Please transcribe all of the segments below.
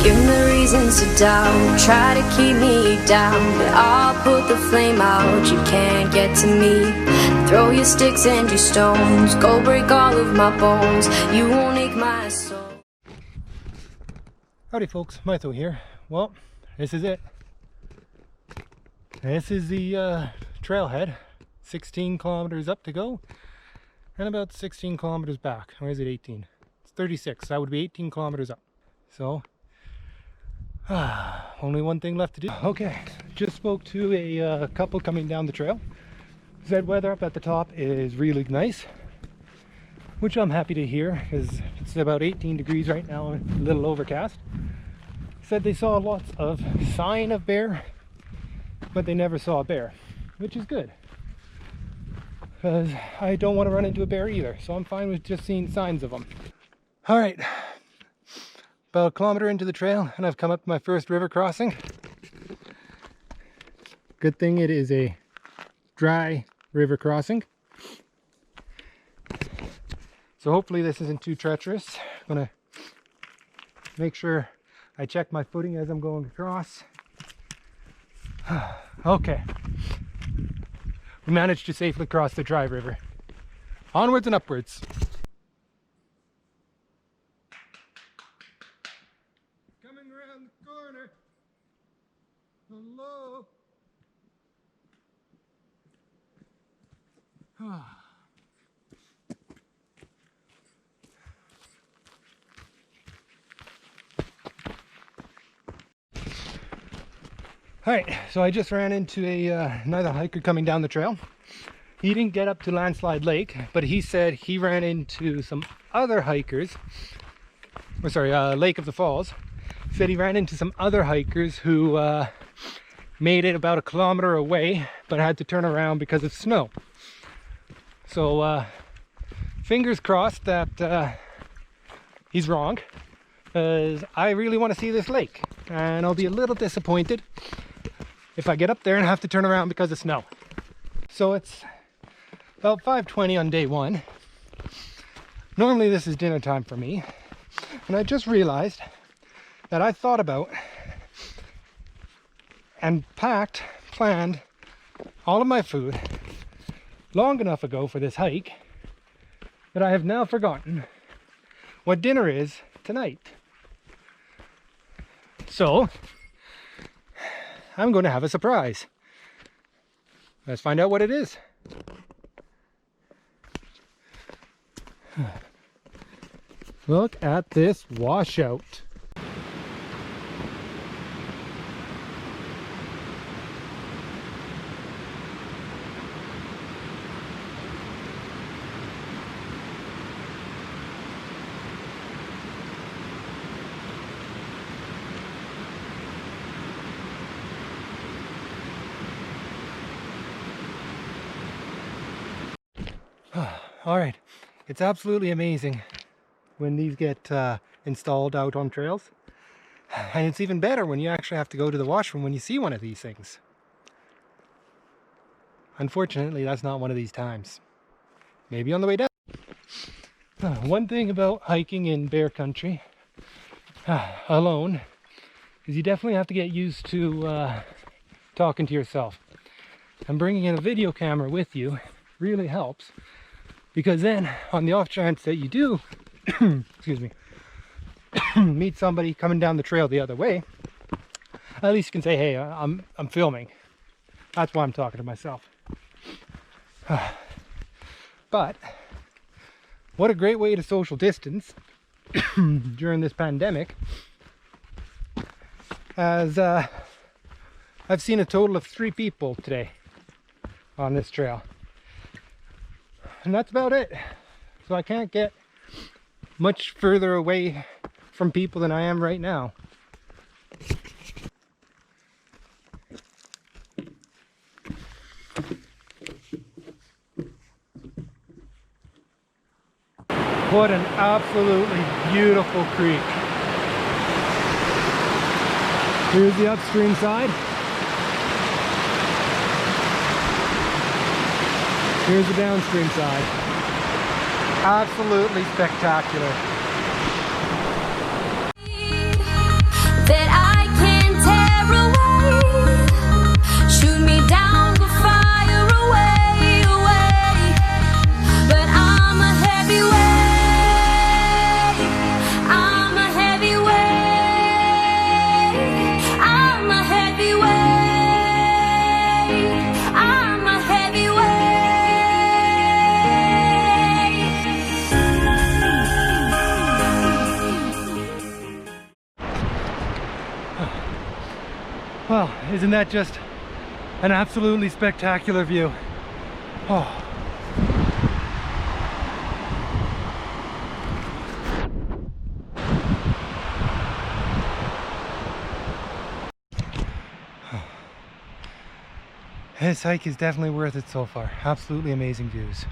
Give me reasons to doubt, try to keep me down, but I'll put the flame out, you can't get to me. Throw your sticks and your stones, go break all of my bones, you won't ache my soul. Howdy folks, Mytho here. Well, this is it. This is the trailhead. 16 kilometers up to go and about 16 kilometers back. Or is it 18? It's 36. That would be 18 kilometers up. So only one thing left to do. Okay, just spoke to a couple coming down the trail. Said weather up at the top is really nice, which I'm happy to hear because it's about 18 degrees right now, a little overcast. Said they saw lots of sign of bear, but they never saw a bear, which is good because I don't want to run into a bear either, so I'm fine with just seeing signs of them. All right, about a kilometer into the trail and I've come up to my first river crossing. Good thing it is a dry river crossing, so hopefully this isn't too treacherous. I'm gonna make sure I check my footing as I'm going across. Okay, we managed to safely cross the dry river. Onwards and upwards. Coming around the corner. Hello. Alright, so I just ran into another hiker coming down the trail. He didn't get up to Landslide Lake, but he said he ran into some other hikers, or sorry, Lake of the Falls. He said he ran into some other hikers who made it about a kilometer away, but had to turn around because of snow. So fingers crossed that he's wrong, because I really want to see this lake, and I'll be a little disappointed if I get up there and have to turn around because of snow. So it's about 5:20 on day one. Normally this is dinner time for me, and I just realized that I thought about and planned all of my food long enough ago for this hike that I have now forgotten what dinner is tonight. So I'm going to have a surprise. Let's find out what it is. Look at this washout. All right, it's absolutely amazing when these get installed out on trails, and it's even better when you actually have to go to the washroom when you see one of these things. Unfortunately, that's not one of these times. Maybe on the way down. One thing about hiking in bear country alone is you definitely have to get used to talking to yourself, and bringing in a video camera with you really helps. Because then, on the off chance that you do, excuse me, meet somebody coming down the trail the other way, at least you can say, hey, I'm filming. That's why I'm talking to myself. But, what a great way to social distance during this pandemic, as I've seen a total of 3 people today on this trail. And that's about it. So I can't get much further away from people than I am right now. What an absolutely beautiful creek. Here's the upstream side. Here's the downstream side. Absolutely spectacular. That I can tear away. Shoot me down, go fire away, away. But I'm a heavyweight. I'm a heavyweight. I'm a heavyweight. I'm a Well, isn't that just an absolutely spectacular view? Oh. This hike is definitely worth it so far. Absolutely amazing views.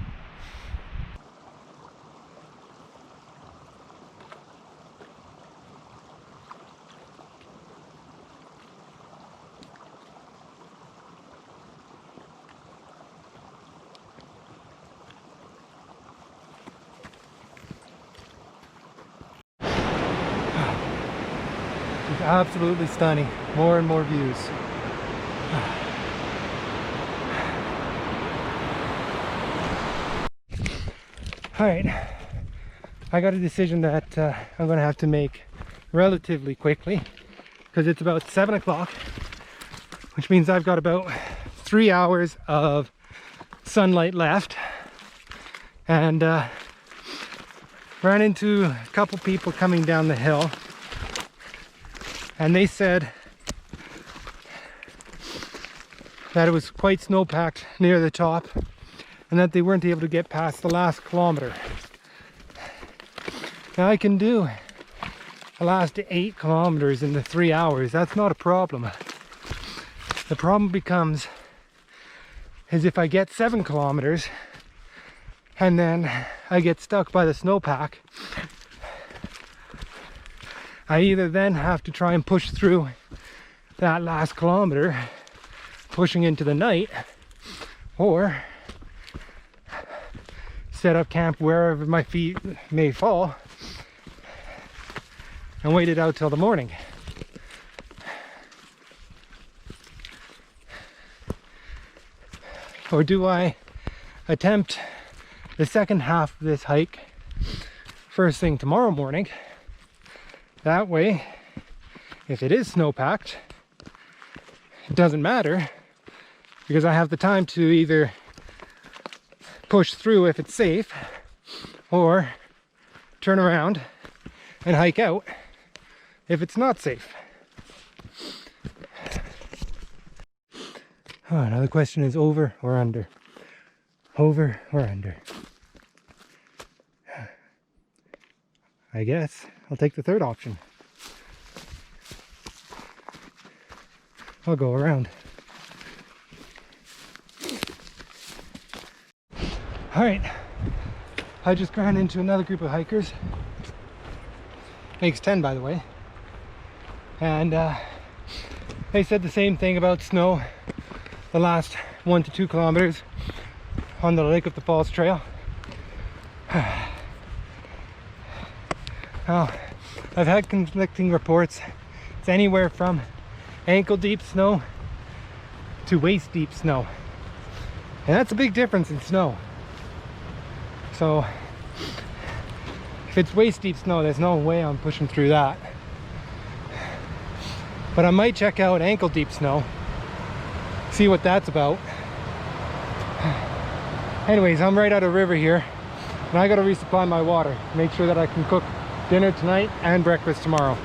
It's absolutely stunning. More and more views. Alright, I got a decision that I'm going to have to make relatively quickly because it's about 7 o'clock, which means I've got about 3 hours of sunlight left, and ran into a couple people coming down the hill, and they said that it was quite snow-packed near the top and that they weren't able to get past the last kilometer. Now I can do the last 8 kilometers in the 3 hours. That's not a problem. The problem becomes is if I get 7 kilometers and then I get stuck by the snowpack, I either then have to try and push through that last kilometer, pushing into the night, or set up camp wherever my feet may fall and wait it out till the morning. Or do I attempt the second half of this hike first thing tomorrow morning? That way, if it is snow-packed, it doesn't matter because I have the time to either push through if it's safe or turn around and hike out if it's not safe. Oh, now the question is over or under? Over or under? I guess I'll take the third option. I'll go around. Alright, I just ran into another group of hikers. Makes 10, by the way. And they said the same thing about snow the last 1 to 2 kilometers on the Lake of the Falls Trail. Now, I've had conflicting reports. It's anywhere from ankle deep snow to waist deep snow. And that's a big difference in snow. So if it's waist deep snow, there's no way I'm pushing through that. But I might check out ankle deep snow, see what that's about. Anyways, I'm right out of river here, and I gotta resupply my water, make sure that I can cook dinner tonight and breakfast tomorrow.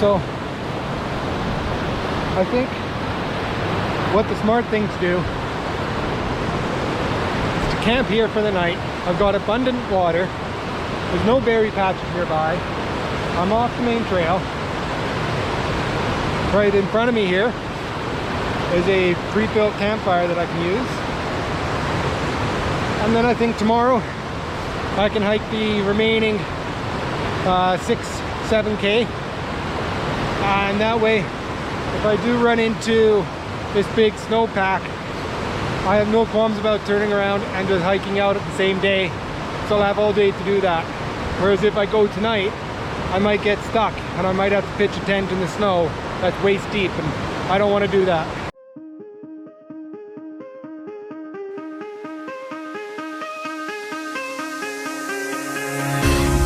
So I think what the smart thing to do is to camp here for the night. I've got abundant water. There's no berry patches nearby. I'm off the main trail. Right in front of me here is a pre-built campfire that I can use. And then I think tomorrow I can hike the remaining 6-7K. And that way, if I do run into this big snowpack, I have no qualms about turning around and just hiking out at the same day. So I'll have all day to do that. Whereas if I go tonight, I might get stuck and I might have to pitch a tent in the snow that's waist deep, and I don't want to do that.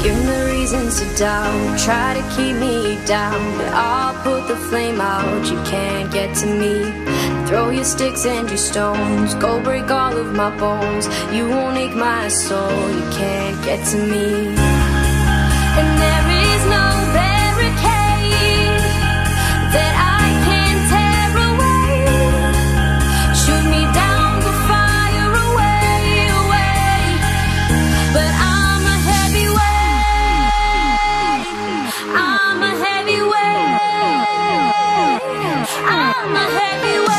Give me reasons to doubt, try to keep me down, but I'll put the flame out, you can't get to me. Throw your sticks and your stones, go break all of my bones. You won't ache my soul, you can't get to me. And there is no barricade that I can tear away. Shoot me down the fire away, away. But I'm a heavyweight, I'm a heavyweight, I'm a heavyweight.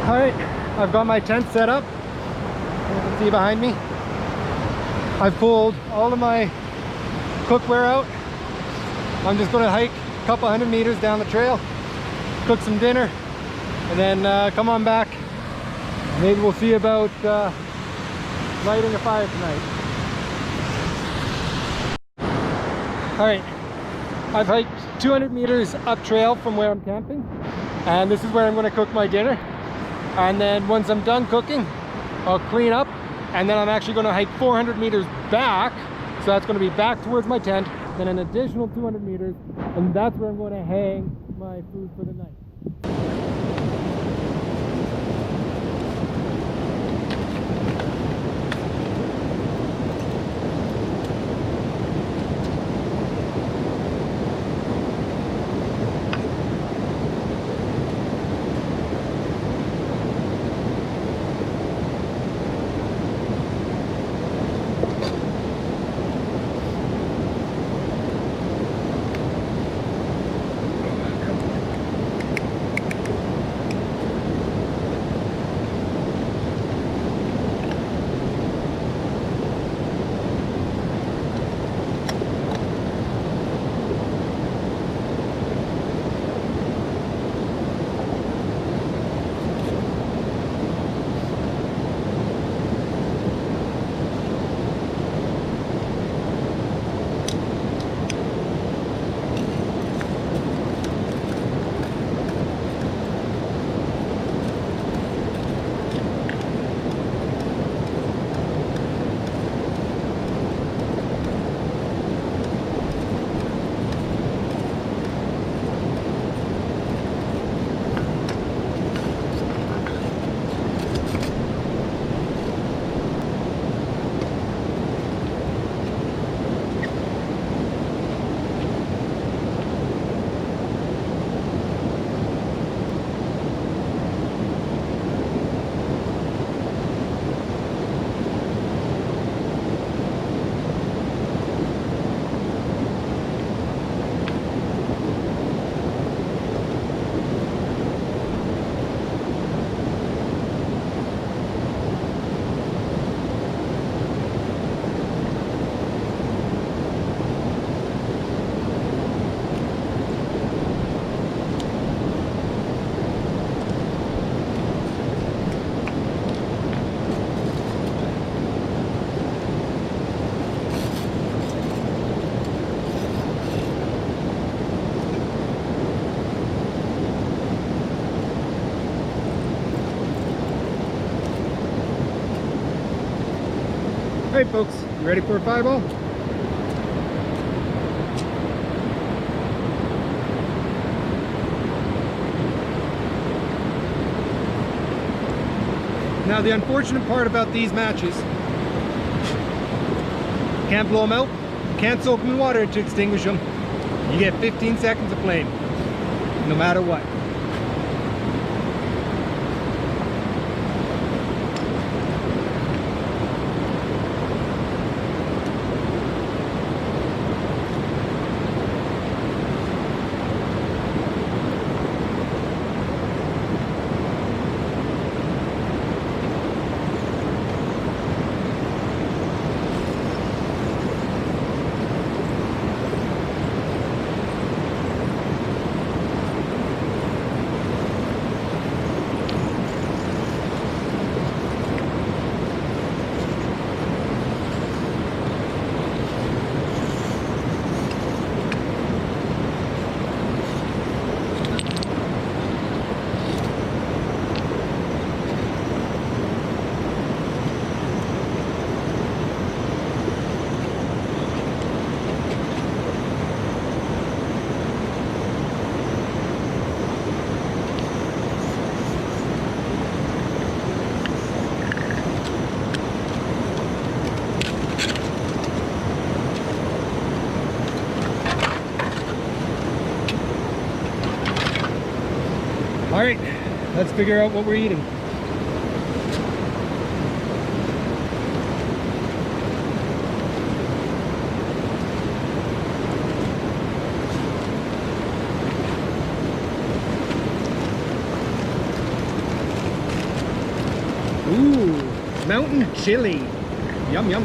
Alright, I've got my tent set up. You can see behind me. I've pulled all of my cookware out. I'm just going to hike a couple 100 meters down the trail, cook some dinner, and then come on back. Maybe we'll see about lighting a fire tonight. Alright, I've hiked 200 meters up trail from where I'm camping, and this is where I'm going to cook my dinner. And then once I'm done cooking, I'll clean up, and then I'm actually going to hike 400 meters back. So that's going to be back towards my tent, then an additional 200 meters, and that's where I'm going to hang my food for the night. Alright folks, you ready for a fireball? Now the unfortunate part about these matches, can't blow them out, can't soak them in water to extinguish them. You get 15 seconds of flame, no matter what. Alright, let's figure out what we're eating. Ooh, mountain chili. Yum yum.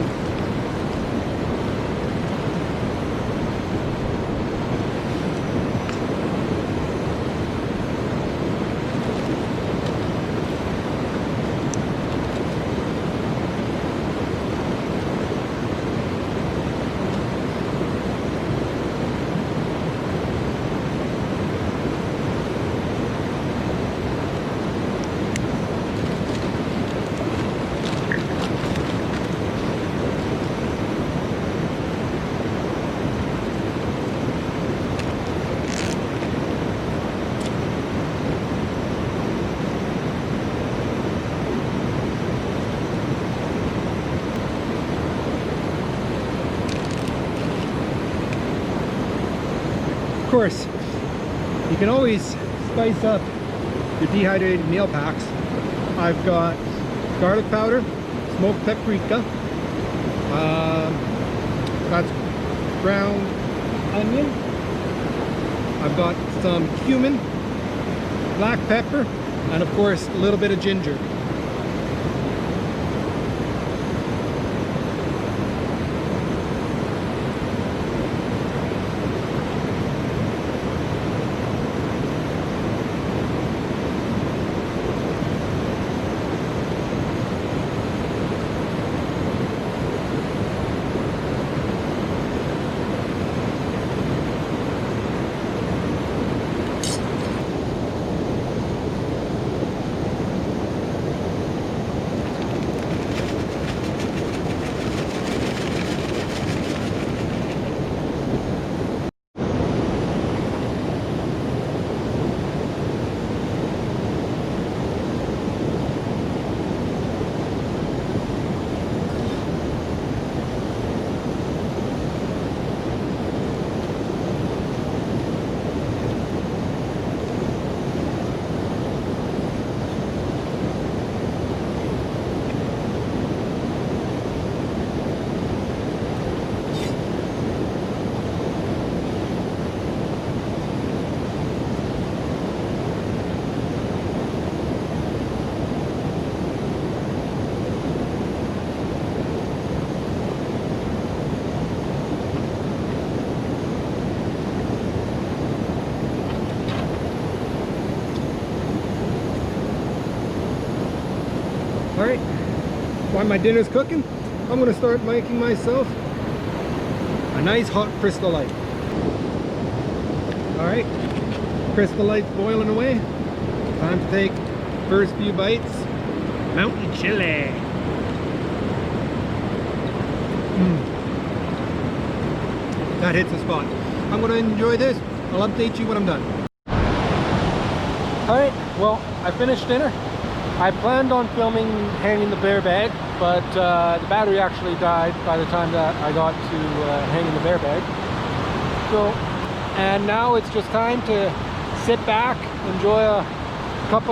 Of course, you can always spice up your dehydrated meal packs. I've got garlic powder, smoked paprika, that's ground onion, I've got some cumin, black pepper, and of course a little bit of ginger. Alright, while my dinner's cooking, I'm going to start making myself a nice hot Crystal Light. Alright, Crystal Light's boiling away. Time to take first few bites. Mountain chili. That hits the spot. I'm going to enjoy this. I'll update you when I'm done. Alright, well, I finished dinner. I planned on filming hanging the bear bag, but the battery actually died by the time that I got to hanging the bear bag. So, and now it's just time to sit back, enjoy a cup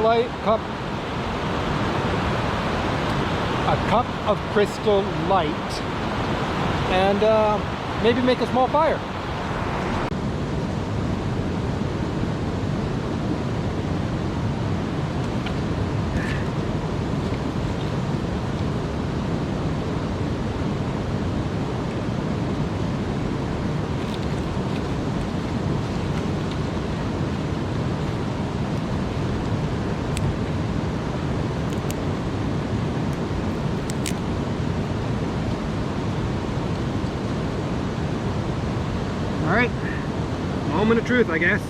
of Crystal Light, and maybe make a small fire. Alright, moment of truth, I guess.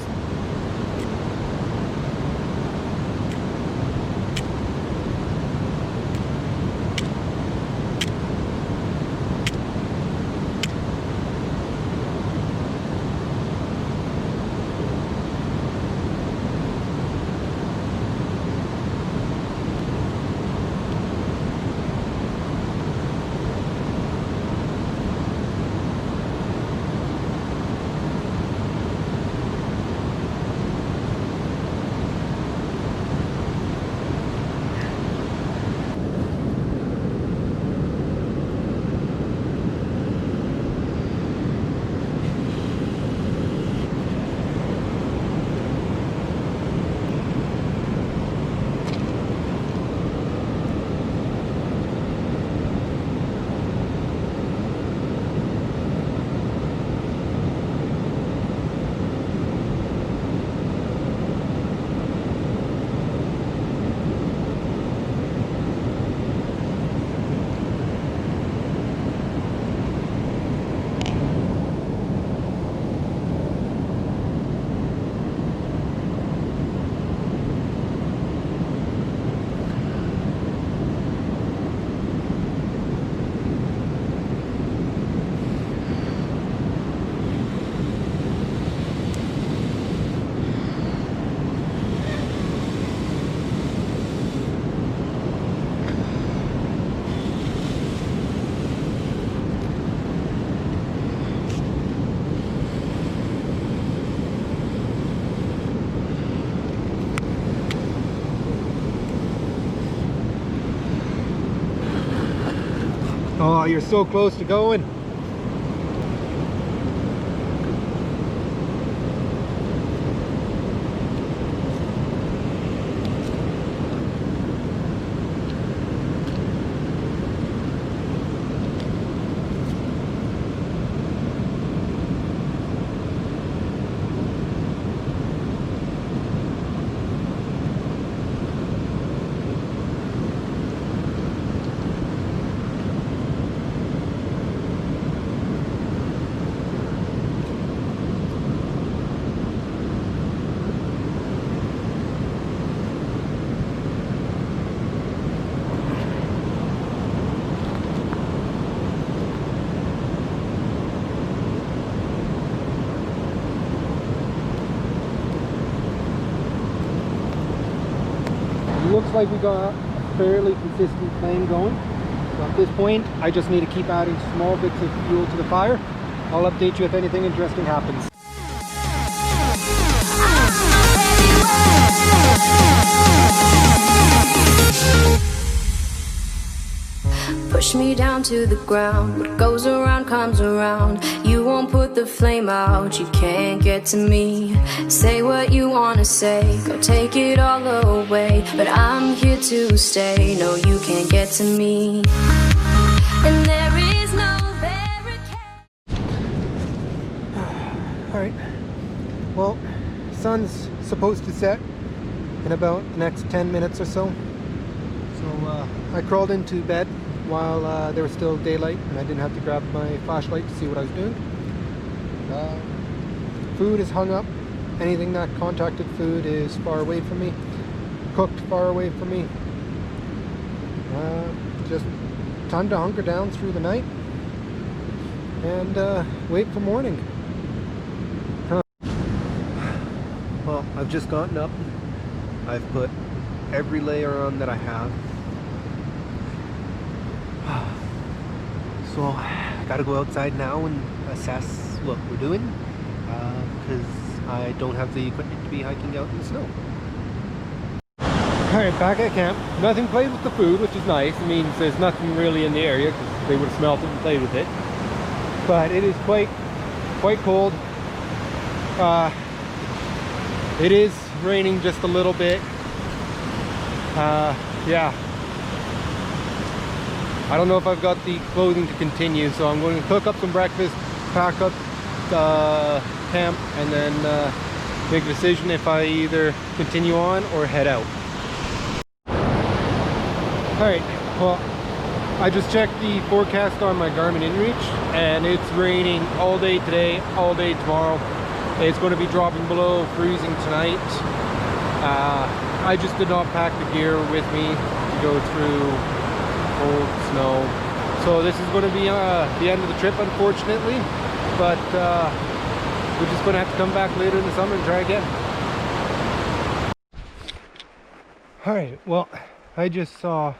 Oh, you're so close to going. Looks like we got a fairly consistent flame going. So at this point, I just need to keep adding small bits of fuel to the fire. I'll update you if anything interesting happens. Push me down to the ground. What goes around comes around. You won't put the flame out. You can't get to me. Say what you wanna say. Go take it all away. But I'm here to stay. No, you can't get to me. And there is no barricade. Alright. Well, sun's supposed to set in about the next 10 minutes or so. So I crawled into bed while there was still daylight and I didn't have to grab my flashlight to see what I was doing. Food is hung up. Anything that contacted food is far away from me, cooked far away from me. Just time to hunker down through the night and wait for morning. Well, I've just gotten up. I've put every layer on that I have. So I gotta go outside now and assess what we're doing, because I don't have the equipment to be hiking out in the snow. Alright, back at camp. Nothing played with the food, which is nice. It means there's nothing really in the area because they would have smelt it and played with it. But it is quite cold. It is raining just a little bit. Yeah. I don't know if I've got the clothing to continue, so I'm going to cook up some breakfast, pack up camp, and then make a decision if I either continue on or head out. Alright, well, I just checked the forecast on my Garmin InReach, and it's raining all day today, all day tomorrow. It's going to be dropping below freezing tonight. I just did not pack the gear with me to go through cold snow. So this is going to be the end of the trip, unfortunately. But we're just going to have to come back later in the summer and try again. Alright, well, I just saw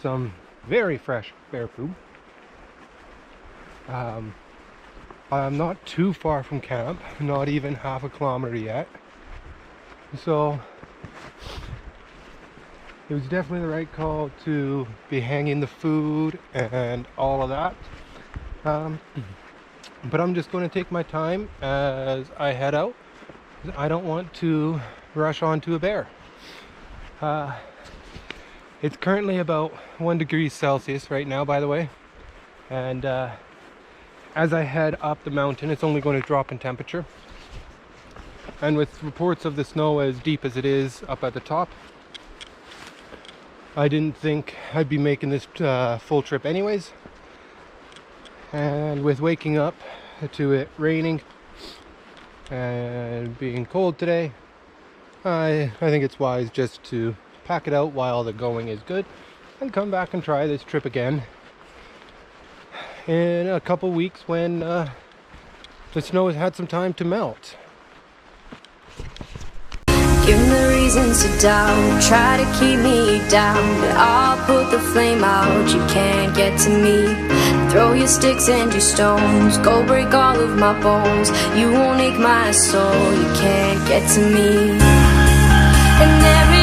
some very fresh bear poop. I'm not too far from camp, not even half a kilometer yet. So it was definitely the right call to be hanging the food and all of that. But I'm just going to take my time as I head out. I don't want to rush onto a bear. It's currently about 1 degree Celsius right now, by the way. And as I head up the mountain, it's only going to drop in temperature. And with reports of the snow as deep as it is up at the top, I didn't think I'd be making this full trip anyways. And with waking up to it raining and being cold today, I think it's wise just to pack it out while the going is good and come back and try this trip again in a couple weeks when the snow has had some time to melt. Give me reasons to doubt, try to keep me down, but I'll put the flame out, you can't get to me. Throw your sticks and your stones, go break all of my bones. You won't ache my soul, you can't get to me. And there